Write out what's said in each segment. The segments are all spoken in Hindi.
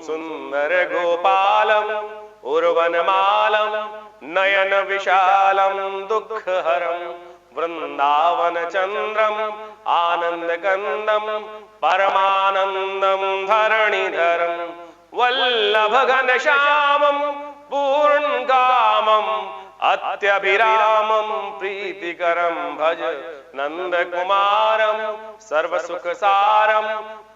सुंदर गोपालम उर्वनमालम नयन विशालम दुःखहरम वृंदावन चंद्रम आनंद कंदम परमानंदम धरणीधरम वल्लभ घनश्यामम पूर्ण कामम अत्यभिरामम प्रीतिकरम भज नंद कुमारम सर्व सुख सारम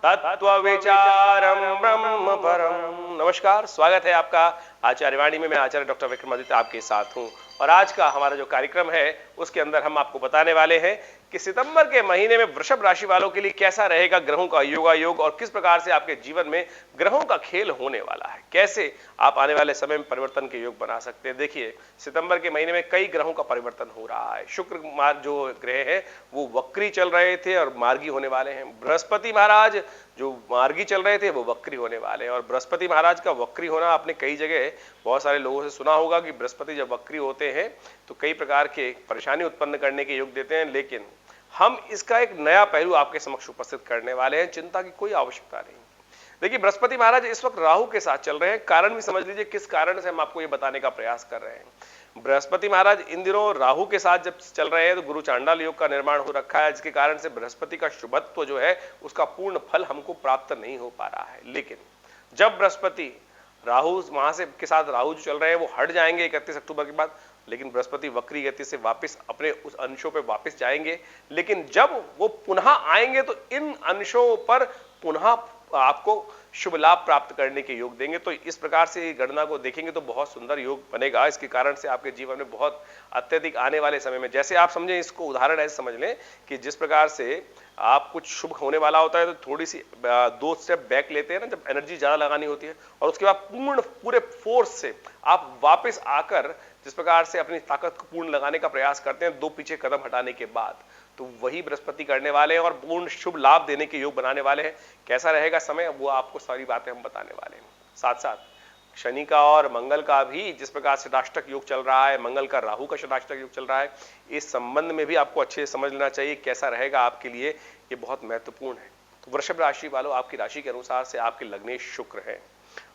तत्व विचारम ब्रह्म परम। नमस्कार, स्वागत है आपका आचार्य वाणी में। मैं आचार्य डॉक्टर विक्रमादित्य आपके साथ हूं और आज का हमारा जो कार्यक्रम है उसके अंदर हम आपको बताने वाले हैं कि सितंबर के महीने में वृषभ राशि वालों के लिए कैसा रहेगा ग्रहों का योगायोग और किस प्रकार से आपके जीवन में ग्रहों का खेल होने वाला है, कैसे आप आने वाले समय में परिवर्तन के योग बना सकते हैं। देखिए, सितंबर के महीने में कई ग्रहों का परिवर्तन हो रहा है। शुक्र जो ग्रह है वो वक्री चल रहे थे और मार्गी होने वाले हैं। बृहस्पति महाराज जो मार्गी चल रहे थे वो वक्री होने वाले हैं और बृहस्पति महाराज का वक्री होना आपने कई जगह बहुत सारे लोगों से सुना होगा कि बृहस्पति जब वक्री होते हैं तो कई प्रकार के परेशानी उत्पन्न करने के योग देते हैं, लेकिन हम इसका एक नया पहलू आपके समक्ष उपस्थित करने वाले हैं। चिंता की कोई आवश्यकता नहीं। देखिए, बृहस्पति महाराज इस वक्त राहु के साथ चल रहे हैं। कारण भी समझ लीजिए किस कारण से हम आपको ये बताने का प्रयास कर रहे हैं। बृहस्पति महाराज इन दिनों राहु के साथ जब चल रहे हैं तो गुरु चांडाल योग का निर्माण हो रखा है, जिसके कारण से बृहस्पति का शुभत्व जो है उसका पूर्ण फल हमको प्राप्त नहीं हो पा रहा है। लेकिन जब बृहस्पति राहु वहां से के साथ राहु जो चल रहे हैं वो हट जाएंगे 31 अक्टूबर के बाद, लेकिन बृहस्पति वक्री गति से वापस अपने उस अंशों पे वापस जाएंगे। लेकिन जब वो पुनः आएंगे तो इन अंशों पर पुनः आपको शुभ लाभ प्राप्त करने के योग देंगे। तो इस प्रकार से गणना को देखेंगे तो बहुत सुंदर योग बनेगा। इसके कारण से आपके जीवन में बहुत अत्यधिक आने वाले समय में, जैसे आप समझें, इसको उदाहरण ऐसे समझ लें कि जिस प्रकार से आप कुछ शुभ होने वाला होता है तो थोड़ी सी 2 स्टेप बैक लेते हैं ना, जब एनर्जी ज्यादा लगानी होती है, और उसके बाद पूरे फोर्स से आप वापस आकर जिस प्रकार से अपनी ताकत को पूर्ण लगाने का प्रयास करते हैं 2 पीछे कदम हटाने के बाद, तो वही बृहस्पति करने वाले हैं और पूर्ण शुभ लाभ देने के योग बनाने वाले हैं। कैसा रहेगा समय, वो आपको सारी बातें हम बताने वाले हैं। साथ साथ शनि का और मंगल का भी जिस प्रकार से षष्टक योग चल रहा है, मंगल का राहु का षष्टक योग चल रहा है, इस संबंध में भी आपको अच्छे से समझ लेना चाहिए कैसा रहेगा आपके लिए। ये बहुत महत्वपूर्ण है। तो वृषभ राशि वालों, आपकी राशि के अनुसार से आपके लग्नेश शुक्र है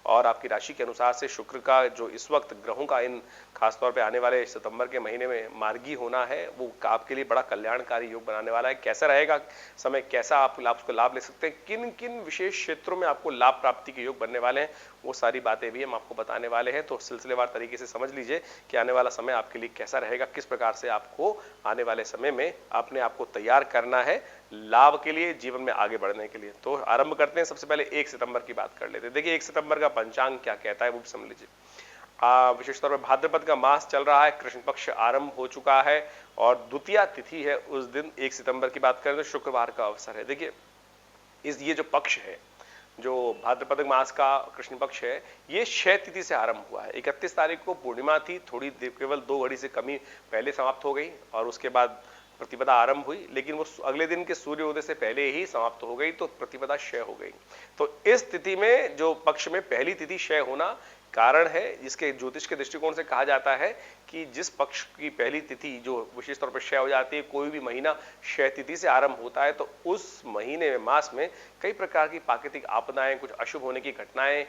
और आपकी राशि के अनुसार से शुक्र का जो इस वक्त ग्रहों का इन खासतौर पे आने वाले सितंबर के महीने में मार्गी होना है वो आपके लिए बड़ा कल्याणकारी योग बनाने वाला है। कैसा रहेगा समय, कैसा आप उसको लाभ ले सकते हैं, किन किन विशेष क्षेत्रों में आपको लाभ प्राप्ति के योग बनने वाले हैं, वो सारी बातें भी हम आपको बताने वाले हैं। तो सिलसिलेवार तरीके से समझ लीजिए कि आने वाला समय आपके लिए कैसा रहेगा, किस प्रकार से आपको आने वाले समय में अपने आप को तैयार करना है लाभ के लिए, जीवन में आगे बढ़ने के लिए। तो आरंभ करते हैं। सबसे पहले 1 सितंबर की बात कर लेते हैं। देखिए, 1 सितंबर का पंचांग क्या कहता है वो भी समझ लीजिए। विशेष तौर पर भाद्रपद का मास चल रहा है, कृष्ण पक्ष आरंभ हो चुका है और द्वितीया तिथि है उस दिन। 1 सितंबर की बात करें तो शुक्रवार का अवसर है। देखिए, ये जो पक्ष है, जो भाद्रपद मास का कृष्ण पक्ष है, ये 6 तिथि से आरंभ हुआ है। 31 तारीख को पूर्णिमा थी, थोड़ी केवल 2 घड़ी से कमी पहले समाप्त हो गई और उसके बाद प्रतिपदा आरंभ हुई, लेकिन वो अगले दिन के सूर्योदय से पहले ही समाप्त हो गई, तो प्रतिपदा क्षय हो गई। तो इस तिथि में जो पक्ष में पहली तिथि क्षय होना कारण है, जिसके ज्योतिष के दृष्टिकोण से कहा जाता है कि जिस पक्ष की पहली तिथि जो विशेष तौर पर क्षय हो जाती है, कोई भी महीना क्षय तिथि से आरंभ होता है, तो उस महीने में मास में कई प्रकार की प्राकृतिक आपदाएं, कुछ अशुभ होने की घटनाएं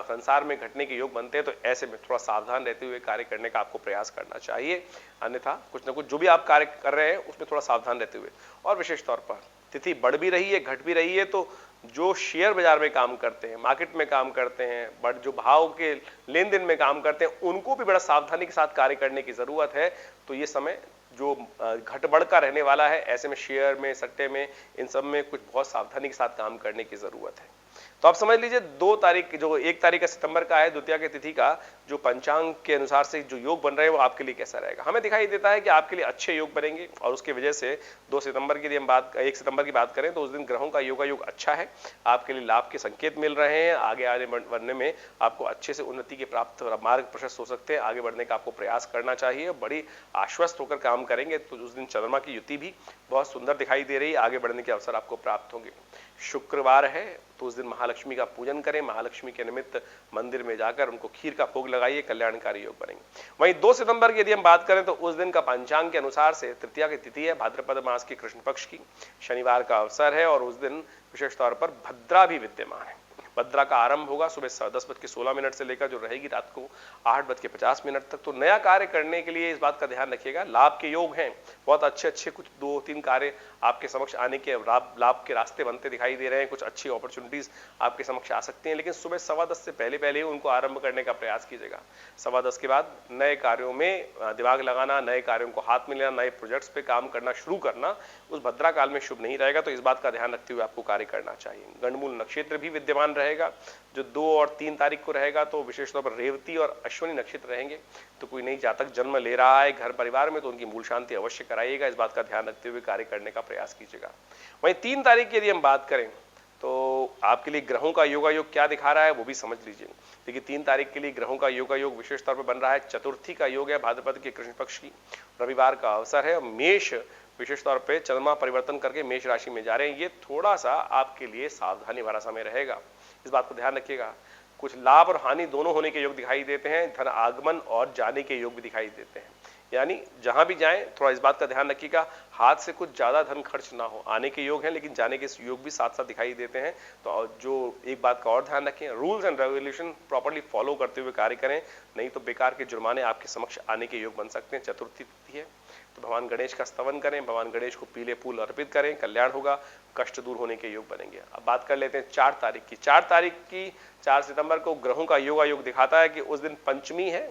संसार में घटने के योग बनते हैं। तो ऐसे में थोड़ा सावधान रहते हुए कार्य करने का आपको प्रयास करना चाहिए, अन्यथा कुछ ना कुछ जो भी आप कार्य कर रहे हैं उसमें थोड़ा सावधान रहते हुए। और विशेष तौर पर तिथि बढ़ भी रही है, घट भी रही है, तो जो शेयर बाजार में काम करते हैं, मार्केट में काम करते हैं, बट जो भाव के लेन देन में काम करते हैं, उनको भी बड़ा सावधानी के साथ कार्य करने की जरूरत है। तो ये समय जो घट बढ़ का रहने वाला है, ऐसे में शेयर में, सट्टे में, इन सब में कुछ बहुत सावधानी के साथ काम करने की जरूरत है। तो आप समझ लीजिए 2 तारीख, जो 1 तारीख सितंबर का है, द्वितीया की तिथि का जो पंचांग के अनुसार से जो योग बन रहे हैं वो आपके लिए कैसा रहेगा। हमें दिखाई देता है कि आपके लिए अच्छे योग बनेंगे और उसकी वजह से 2 सितंबर की हम 1 सितंबर की बात करें तो उस दिन ग्रहों का योग अच्छा है, आपके लिए लाभ के संकेत मिल रहे हैं। आगे आगे बढ़ने में आपको अच्छे से उन्नति के प्राप्त मार्ग प्रशस्त हो सकते हैं। आगे बढ़ने का आपको प्रयास करना चाहिए, बड़ी आश्वस्त होकर काम करेंगे तो उस दिन चंद्रमा की युति भी बहुत सुंदर दिखाई दे रही है। आगे बढ़ने के अवसर आपको प्राप्त होंगे। शुक्रवार है तो उस दिन महालक्ष्मी का पूजन करें, महालक्ष्मी के निमित्त मंदिर में जाकर उनको खीर का भोग लगाइए, कल्याणकारी योग बनेंगे। वहीं 2 सितंबर की यदि हम बात करें तो उस दिन का पंचांग के अनुसार से तृतीया की तिथि है, भाद्रपद मास की कृष्ण पक्ष की, शनिवार का अवसर है और उस दिन विशेष तौर पर भद्रा भी विद्यमान है। भद्रा का आरंभ होगा सुबह 10:16 से लेकर जो रहेगी रात को 8:50 तक। तो नया कार्य करने के लिए इस बात का ध्यान रखिएगा, लाभ के योग हैं, बहुत अच्छे कुछ 2-3 कार्य आपके समक्ष आने के लाभ के रास्ते बनते दिखाई दे रहे हैं, कुछ अच्छी अपॉर्चुनिटीज आपके समक्ष आ सकती हैं, लेकिन सुबह 10:15 से पहले ही उनको आरंभ करने का प्रयास कीजिएगा। 10:15 के बाद नए कार्यों में दिमाग लगाना, नए कार्यों को हाथ में लेना, नए प्रोजेक्ट्स पे काम करना शुरू करना उस भद्रा काल में शुभ नहीं रहेगा। तो इस बात का ध्यान रखते हुए आपको कार्य करना चाहिए। गंडमूल नक्षत्र भी विद्यमान रहेगा, जो 2 और 3 तारीख को रहेगा, तो विशेष तौर पर रेवती और अश्विनी नक्षत्र रहेंगे। तो कोई नई जातक जन्म ले रहा है घर परिवार में तो उनकी मूल शांति अवश्य कराइएगा, इस बात का ध्यान रखते हुए कार्य करने का प्रयास कीजिएगा। वहीं 3 तारीख की यदि हम बात करें तो आपके लिए ग्रहों का योगायोग क्या दिखा रहा है वो भी समझ लीजिए। देखिए 3 तारीख के लिए ग्रहों का योगायोग विशेष तौर पर बन रहा है, चतुर्थी का योग है, भाद्रपद के कृष्ण पक्ष की, रविवार का अवसर है। मेष विशेष तौर पे चंद्रमा परिवर्तन करके मेष राशि में जा रहे हैं, ये थोड़ा सा आपके लिए सावधानी भरा समय रहेगा, इस बात को ध्यान रखिएगा। कुछ लाभ और हानि दोनों होने के योग दिखाई देते हैं, धन आगमन और जाने के योग भी दिखाई देते हैं, यानी जहां भी जाएं थोड़ा इस बात का ध्यान रखिएगा, हाथ से कुछ ज्यादा धन खर्च ना हो। आने के योग हैं लेकिन जाने के योग भी साथ साथ दिखाई देते हैं। तो जो एक बात का और ध्यान रखें, rules and regulation properly follow करते हुए कार्य करें, नहीं तो बेकार के जुर्माने आपके समक्ष आने के योग बन सकते हैं। चतुर्थी तिथि है तो भगवान गणेश का स्तवन करें, भगवान गणेश को पीले फूल अर्पित करें, कल्याण होगा, कष्ट दूर होने के योग बनेंगे। अब बात कर लेते हैं 4 तारीख की। 4 सितंबर को ग्रहों का योगायोग दिखाता है कि उस दिन पंचमी है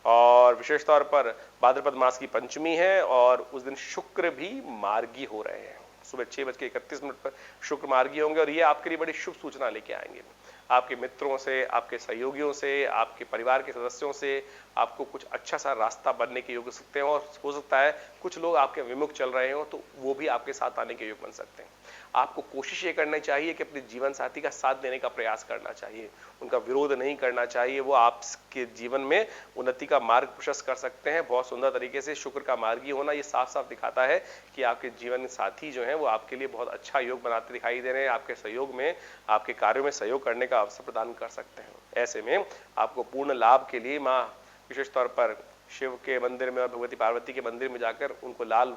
और विशेष तौर पर भाद्रपद मास की पंचमी है और उस दिन शुक्र भी मार्गी हो रहे हैं। सुबह 6:31 पर शुक्र मार्गी होंगे और ये आपके लिए बड़ी शुभ सूचना लेके आएंगे। आपके मित्रों से, आपके सहयोगियों से, आपके परिवार के सदस्यों से आपको कुछ अच्छा सा रास्ता बनने के योग हो सकते हैं और हो सकता है कुछ लोग आपके विमुख चल रहे हो तो वो भी आपके साथ आने के योग बन सकते हैं। आपको कोशिश ये करनी चाहिए कि अपने जीवन साथी का साथ देने का प्रयास करना चाहिए, उनका विरोध नहीं करना चाहिए, वो आपके जीवन में उन्नति का मार्ग प्रशस्त कर सकते हैं। बहुत सुंदर तरीके से शुक्र का मार्गी होना ये साफ साफ दिखाता है कि आपके जीवन साथी जो है वो आपके लिए बहुत अच्छा योग बनाते दिखाई दे रहे हैं, आपके सहयोग में, आपके कार्यों में सहयोग करने का अवसर प्रदान कर सकते हैं। ऐसे में आपको पूर्ण लाभ के लिए माँ विशेष तौर पर शिव के मंदिर में और भगवती पार्वती के मंदिर में जाकर उनको लाल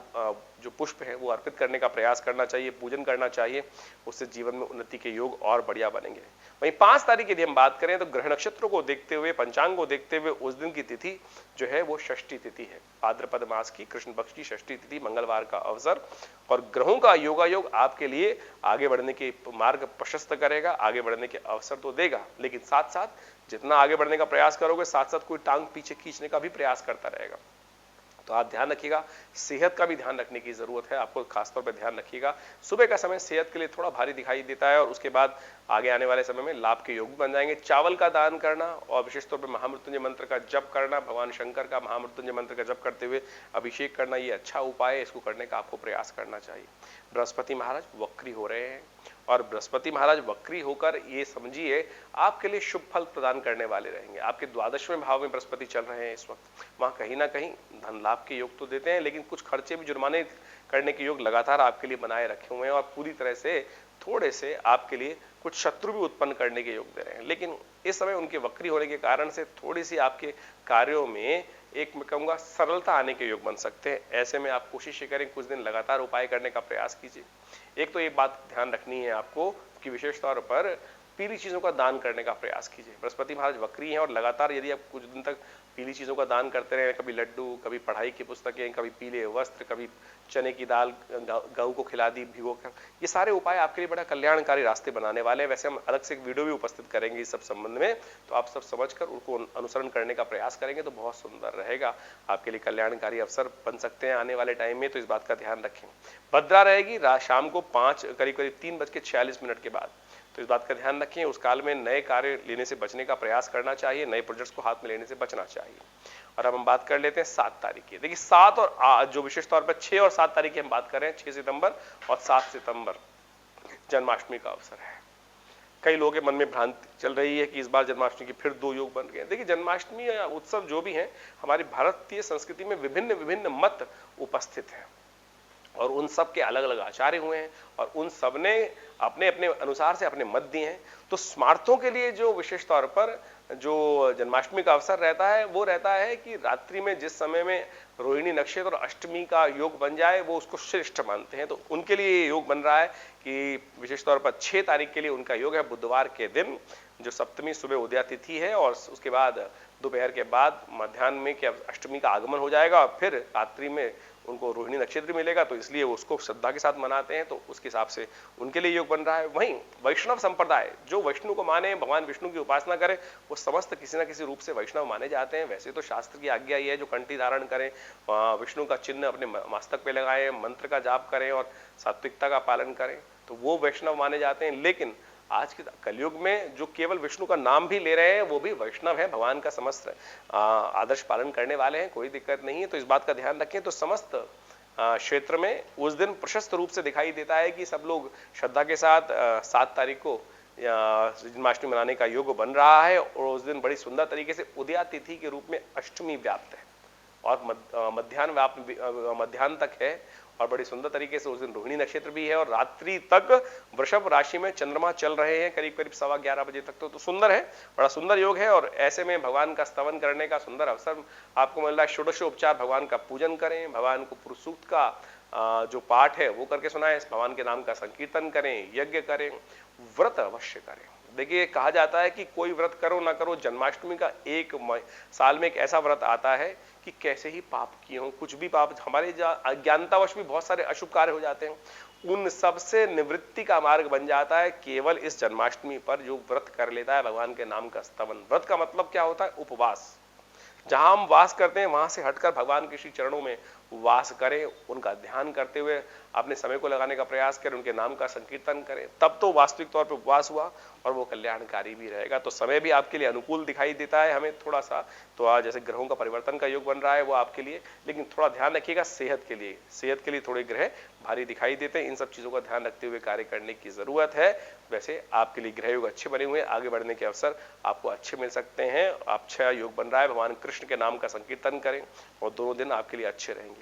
जो पुष्प है वो अर्पित करने का प्रयास करना चाहिए, पूजन करना चाहिए, उससे जीवन में उन्नति के योग और बढ़िया बनेंगे। वहीं 5 तारीख यदि हम बात करें तो ग्रह नक्षत्रों को देखते हुए, पंचांग को देखते हुए उस दिन की तिथि जो है वो षष्ठी तिथि है, भाद्रपद मास की कृष्ण पक्ष की षष्ठी तिथि, मंगलवार का अवसर। और ग्रहों का योगायोग आपके लिए आगे बढ़ने के मार्ग प्रशस्त करेगा, आगे बढ़ने के अवसर तो देगा, लेकिन साथ साथ जितना आगे बढ़ने का प्रयास करोगे साथ साथ कोई टांग पीछे खींचने का भी प्रयास करता रहेगा। तो आप ध्यान रखिएगा, सेहत का भी ध्यान रखने की जरूरत है, आपको खासतौर पर ध्यान रखिएगा। सुबह का समय सेहत के लिए थोड़ा भारी दिखाई देता है और उसके बाद आगे आने वाले समय में लाभ के योग बन जाएंगे। चावल का दान करना और विशेष तौर पर महामृत्युंजय मंत्र का जप करना, भगवान शंकर का महामृत्युंजय मंत्र का जप करते हुए अभिषेक करना, ये अच्छा उपाय है, इसको करने का आपको प्रयास करना चाहिए। बृहस्पति महाराज वक्री हो रहे हैं और बृहस्पति महाराज वक्री होकर ये समझिए आपके लिए शुभ फल प्रदान करने वाले रहेंगे। आपके 12वें भाव में बृहस्पति चल रहे हैं इस वक्त, वहां कहीं ना कहीं धन लाभ के योग तो देते हैं लेकिन कुछ खर्चे भी, जुर्माने करने के योग लगातार आपके लिए बनाए रखे हुए हैं और पूरी तरह से थोड़े से आपके लिए कुछ शत्रु भी उत्पन्न करने के योग दे रहे हैं। लेकिन इस समय उनके वक्री होने के कारण से थोड़ी सी आपके कार्यों में एक मैं कहूंगा सरलता आने के योग बन सकते हैं। ऐसे में आप कोशिश करें कुछ दिन लगातार उपाय करने का प्रयास कीजिए। एक तो ये बात ध्यान रखनी है आपको कि विशेष तौर पर पीली चीजों का दान करने का प्रयास कीजिए। बृहस्पति महाराज वक्री हैं और लगातार यदि आप कुछ दिन तक पीली चीजों का दान करते रहे, कभी लड्डू, कभी पढ़ाई की पुस्तकें, कभी पीले वस्त्र, कभी चने की दाल गऊ को खिला दी भिगो कर, ये सारे उपाय आपके लिए बड़ा कल्याणकारी रास्ते बनाने वाले हैं। वैसे हम अलग से एक वीडियो भी उपस्थित करेंगे इस सब संबंध में, तो आप सब समझकर उनको अनुसरण करने का प्रयास करेंगे तो बहुत सुंदर रहेगा, आपके लिए कल्याणकारी अवसर बन सकते हैं आने वाले टाइम में, तो इस बात का ध्यान रखें। भद्रा रहेगी शाम को करीब 3:46 के बाद, तो इस बात का ध्यान रखें। उस काल में नए कार्य लेने से बचने का प्रयास करना चाहिए, नए प्रोजेक्ट्स को हाथ में लेने से बचना चाहिए। और अब हम बात कर लेते हैं 7 तारीख की। देखिए 7 और जो विशेष तौर पर 6 और 7 तारीख की हम बात कर रहे हैं, 6 सितंबर और 7 सितंबर जन्माष्टमी का अवसर है। कई लोगों के मन में भ्रांति चल रही है कि इस बार जन्माष्टमी के फिर 2 योग बन गए। देखिए जन्माष्टमी उत्सव जो भी है हमारी भारतीय संस्कृति में विभिन्न विभिन्न मत उपस्थित हैं और उन सब के अलग अलग आचार्य हुए हैं और उन सब ने अपने अपने अनुसार से अपने मत दिए हैं। तो स्मार्थों के लिए जो विशेष तौर पर जो जन्माष्टमी का अवसर रहता है वो रहता है कि रात्रि में जिस समय में रोहिणी नक्षत्र और अष्टमी का योग बन जाए वो उसको श्रेष्ठ मानते हैं। तो उनके लिए ये योग बन रहा है कि विशेष तौर पर 6 तारीख के लिए उनका योग है बुधवार के दिन, जो सप्तमी सुबह उदया तिथि है और उसके बाद दोपहर के बाद मध्याह्न में कि अष्टमी का आगमन हो जाएगा और फिर रात्रि में उनको रोहिणी नक्षत्र मिलेगा, तो इसलिए उसको श्रद्धा के साथ मनाते हैं। तो उसके हिसाब से उनके लिए योग बन रहा है। वहीं वैष्णव संप्रदाय जो वैष्णु को माने, भगवान विष्णु की उपासना करें, वो समस्त किसी न किसी रूप से वैष्णव माने जाते हैं। वैसे तो शास्त्र की आज्ञा ये है जो कंठी धारण करें, विष्णु का चिन्ह अपने मस्तक पे लगाएं, मंत्र का जाप करें और सात्विकता का पालन करें, तो वो वैष्णव माने जाते हैं। लेकिन आज के कलयुग में जो केवल विष्णु का नाम भी ले रहे हैं वो भी वैष्णव है, भगवान का समस्त आदर्श पालन करने वाले हैं, कोई दिक्कत नहीं है। तो इस बात का ध्यान रखें। तो समस्त क्षेत्र में उस दिन प्रशस्त रूप से दिखाई देता है कि सब लोग श्रद्धा के साथ 7 तारीख को जन्माष्टमी मनाने का योग बन रहा है और उस दिन बड़ी सुंदर तरीके से उदया तिथि के रूप में अष्टमी व्याप्त है और मध्याह्न तक है और बड़ी सुंदर तरीके से उस दिन रोहिणी नक्षत्र भी है और रात्रि तक वृषभ राशि में चंद्रमा चल रहे हैं करीब करीब 11:15 बजे तक। तो सुंदर है, बड़ा सुंदर योग है और ऐसे में भगवान का स्तवन करने का सुंदर अवसर आपको मिल रहा है। षोडशोपचार भगवान का पूजन करें, भगवान को पुरुष सूक्त का जो पाठ है वो करके सुनाएं, भगवान के नाम का संकीर्तन करें, यज्ञ करें, व्रत अवश्य करें। देखिए कहा जाता है कि कोई व्रत करो ना करो, जन्माष्टमी का एक साल में एक ऐसा व्रत आता है कि कैसे ही पाप किए हों, कुछ भी पाप हमारे अज्ञानतावश भी बहुत सारे अशुभ कार्य हो जाते हैं, उन सब से निवृत्ति का मार्ग बन जाता है केवल इस जन्माष्टमी पर जो व्रत कर लेता है भगवान के नाम का स्तवन। व्रत का मतलब क्या होता है? उपवास। जहां हम वास करते हैं वहां से हटकर भगवान के श्री चरणों में वास करें, उनका ध्यान करते हुए अपने समय को लगाने का प्रयास करें, उनके नाम का संकीर्तन करें, तब तो वास्तविक तौर पर उपवास हुआ और वो कल्याणकारी भी रहेगा। तो समय भी आपके लिए अनुकूल दिखाई देता है हमें थोड़ा सा, तो आज जैसे ग्रहों का परिवर्तन का योग बन रहा है वो आपके लिए, लेकिन थोड़ा ध्यान रखिएगा सेहत के लिए थोड़े ग्रह भारी दिखाई देते हैं। इन सब चीजों का ध्यान रखते हुए कार्य करने की जरूरत है। वैसे आपके लिए ग्रह योग अच्छे बने हुए हैं, आगे बढ़ने के अवसर आपको अच्छे मिल सकते हैं। अच्छा योग बन रहा है, भगवान कृष्ण के नाम का संकीर्तन करें और दोनों दिन आपके लिए अच्छे रहेंगे।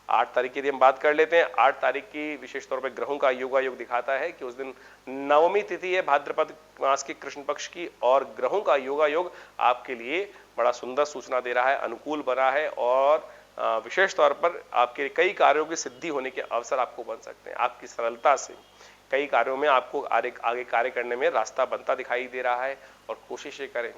8 तारीख की हम बात कर लेते हैं। 8 तारीख की विशेष तौर पर ग्रहों का योग दिखाता है कि उस दिन नवमी तिथि है भाद्रपद मास की कृष्ण पक्ष की और ग्रहों का योग आपके लिए बड़ा सुंदर सूचना दे रहा है, अनुकूल बना है और विशेष तौर पर आपके कई कार्यों की सिद्धि होने के अवसर आपको बन सकते हैं। आपकी सरलता से कई कार्यों में आपको आगे कार्य करने में रास्ता बनता दिखाई दे रहा है और कोशिशें करें,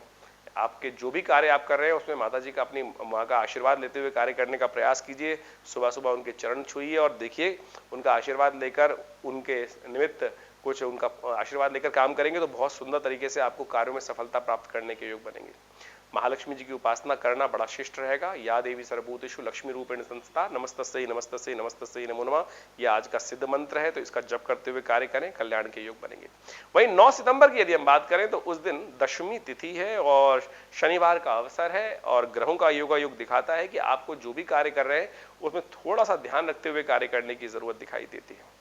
आपके जो भी कार्य आप कर रहे हैं उसमें माता जी का अपनी माँ का आशीर्वाद लेते हुए कार्य करने का प्रयास कीजिए। सुबह सुबह उनके चरण छूइए और देखिए उनका आशीर्वाद लेकर, उनके निमित्त कुछ उनका आशीर्वाद लेकर काम करेंगे तो बहुत सुंदर तरीके से आपको कार्यों में सफलता प्राप्त करने के योग बनेंगे। महालक्ष्मी जी की उपासना करना बड़ा शिष्ट रहेगा। या देवी सर्वभूतेषु लक्ष्मी रूपेण संस्था नमस्तस्यै नमस्तस्यै नमस्तस्यै नमो नमः, यह आज का सिद्ध मंत्र है, तो इसका जप करते हुए कार्य करें, कल्याण के योग बनेंगे। वहीं 9 सितंबर की यदि हम बात करें तो उस दिन दशमी तिथि है और शनिवार का अवसर है और ग्रहों का योग दिखाता है कि आपको जो भी कार्य कर रहे हैं उसमें थोड़ा सा ध्यान रखते हुए कार्य करने की जरूरत दिखाई देती है,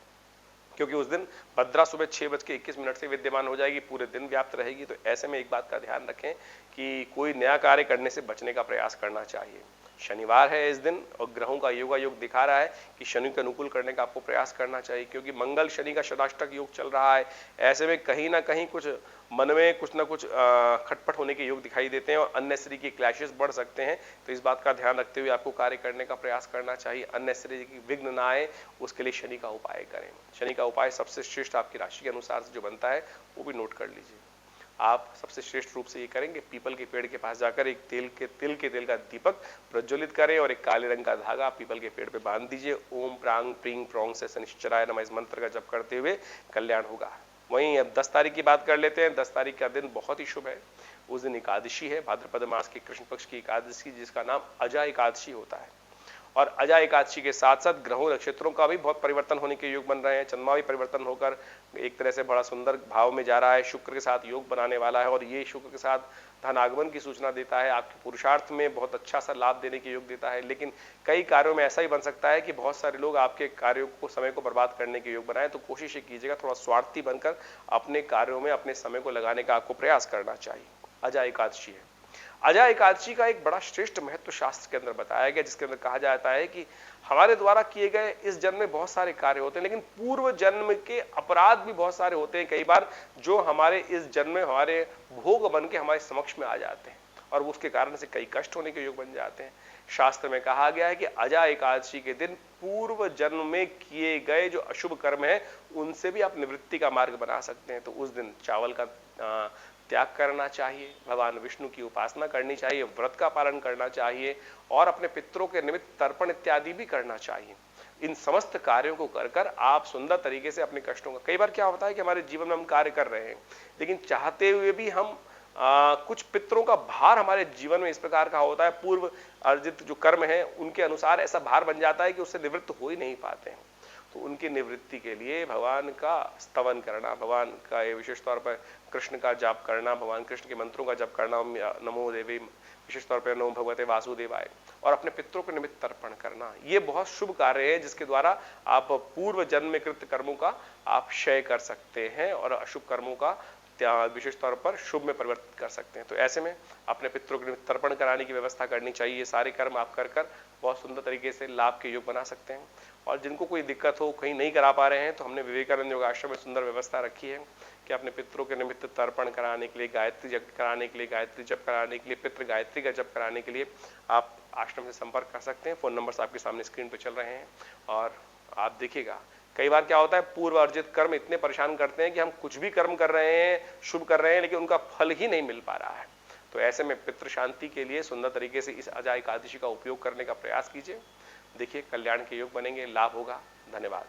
क्योंकि उस दिन भद्रा सुबह 6:21 से विद्यमान हो जाएगी, पूरे दिन व्याप्त रहेगी। तो ऐसे में एक बात का ध्यान रखें कि कोई नया कार्य करने से बचने का प्रयास करना चाहिए। शनिवार है इस दिन और ग्रहों का योग दिखा रहा है कि शनि के अनुकूल करने का आपको प्रयास करना चाहिए, क्योंकि मंगल शनि का षडाष्टक योग चल रहा है। ऐसे में कहीं ना कहीं कुछ मन में कुछ ना कुछ खटपट होने के योग दिखाई देते हैं और अननेसेसरी की क्लैशेस बढ़ सकते हैं। तो इस बात का ध्यान रखते हुए आपको कार्य करने का प्रयास करना चाहिए, अननेसेसरी की विघ्न ना आए, उसके लिए शनि का उपाय करें। शनि का उपाय सबसे श्रेष्ठ आपकी राशि के अनुसार जो बनता है वो भी नोट कर लीजिए। आप सबसे श्रेष्ठ रूप से ये करेंगे, पीपल के पेड़ के पास जाकर एक तिल के तेल का दीपक प्रज्वलित करें और एक काले रंग का धागा पीपल के पेड़ पे बांध दीजिए। ओम प्रांग प्रींग प्रोंग से शनिश्चराय नमः इस मंत्र का जप करते हुए कल्याण होगा। वहीं अब 10 तारीख की बात कर लेते हैं। 10 तारीख का दिन बहुत ही शुभ है। उस दिन एकादशी है, भाद्रपद मास की कृष्ण पक्ष की एकादशी, जिसका नाम अजा एकादशी होता है। और अजा एकादशी के साथ साथ ग्रहों नक्षत्रों का भी बहुत परिवर्तन होने के योग बन रहे हैं। चंद्रमा भी परिवर्तन होकर एक तरह से बड़ा सुंदर भाव में जा रहा है, शुक्र के साथ योग बनाने वाला है और ये शुक्र के साथ धन आगमन की सूचना देता है, आपके पुरुषार्थ में बहुत अच्छा सा लाभ देने के योग देता है। लेकिन कई कार्यों में ऐसा ही बन सकता है कि बहुत सारे लोग आपके कार्यों को, समय को बर्बाद करने के योग बनाए। तो कोशिश कीजिएगा थोड़ा स्वार्थी बनकर अपने कार्यों में अपने समय को लगाने का आपको प्रयास करना चाहिए। अजा एकादशी है अजा एकादशी का एक बड़ा श्रेष्ठ महत्व शास्त्र के अंदर बताया गया, जिसके अंदर कहा जाता है कि हमारे द्वारा किए गए इस जन्म में बहुत सारे कार्य होते हैं, लेकिन पूर्व जन्म के अपराध भी बहुत सारे होते हैं कई बार, जो हमारे इस जन्म में हमारे भोग बन के हमारे समक्ष में आ जाते हैं और उसके कारण से कई कष्ट होने के योग बन जाते हैं। शास्त्र में कहा गया है कि अजा एकादशी के दिन पूर्व जन्म में किए गए जो अशुभ कर्म है उनसे भी आप निवृत्ति का मार्ग बना सकते हैं। तो उस दिन चावल का त्याग करना चाहिए, भगवान विष्णु की उपासना करनी चाहिए, व्रत का पालन करना चाहिए और अपने पितरों के निमित्त तर्पण इत्यादि भी करना चाहिए। इन समस्त कार्यों को कर कर आप सुंदर तरीके से अपने कष्टों का, कई बार क्या होता है कि हमारे जीवन में हम कार्य कर रहे हैं लेकिन चाहते हुए भी हम कुछ पितरों का भार हमारे जीवन में इस प्रकार का होता है, पूर्व अर्जित जो कर्म है उनके अनुसार ऐसा भार बन जाता है कि उससे निवृत्त हो ही नहीं पाते हैं। तो उनकी निवृत्ति के लिए भगवान का स्तवन करना, भगवान का ये विशेष तौर पर कृष्ण का जाप करना, भगवान कृष्ण के मंत्रों का जाप करना, नमो देवी, विशेष तौर पर नमो भगवते वासुदेवाय, और अपने पितरों के निमित्त तर्पण करना, ये बहुत शुभ कार्य है जिसके द्वारा आप पूर्व जन्म में कृत कर्मों का आप क्षय कर सकते हैं और अशुभ कर्मों का विशेष तौर पर शुभ में परिवर्तित कर सकते हैं। तो ऐसे में अपने पितरों के निमित्त तर्पण कराने की व्यवस्था करनी चाहिए। ये सारे कर्म आप कर कर बहुत सुंदर तरीके से लाभ के योग बना सकते हैं। और जिनको कोई दिक्कत हो, कहीं नहीं करा पा रहे हैं, तो हमने विवेकानंद योगाश्रम में सुंदर व्यवस्था रखी है कि अपने पितरों के निमित्त तर्पण कराने के लिए, गायत्री जप कराने के लिए, गायत्री जप कराने के लिए, पितृ गायत्री का जप कराने के लिए आप आश्रम से संपर्क कर सकते हैं। फोन नंबर्स आपके सामने स्क्रीन पर चल रहे हैं और आप देखिएगा कई बार क्या होता है, पूर्व अर्जित कर्म इतने परेशान करते हैं कि हम कुछ भी कर्म कर रहे हैं, शुभ कर रहे हैं, लेकिन उनका फल ही नहीं मिल पा रहा है। तो ऐसे में पितृ शांति के लिए सुंदर तरीके से इस अजा एकादशी का उपयोग करने का प्रयास कीजिए। देखिए कल्याण के योग बनेंगे, लाभ होगा। धन्यवाद।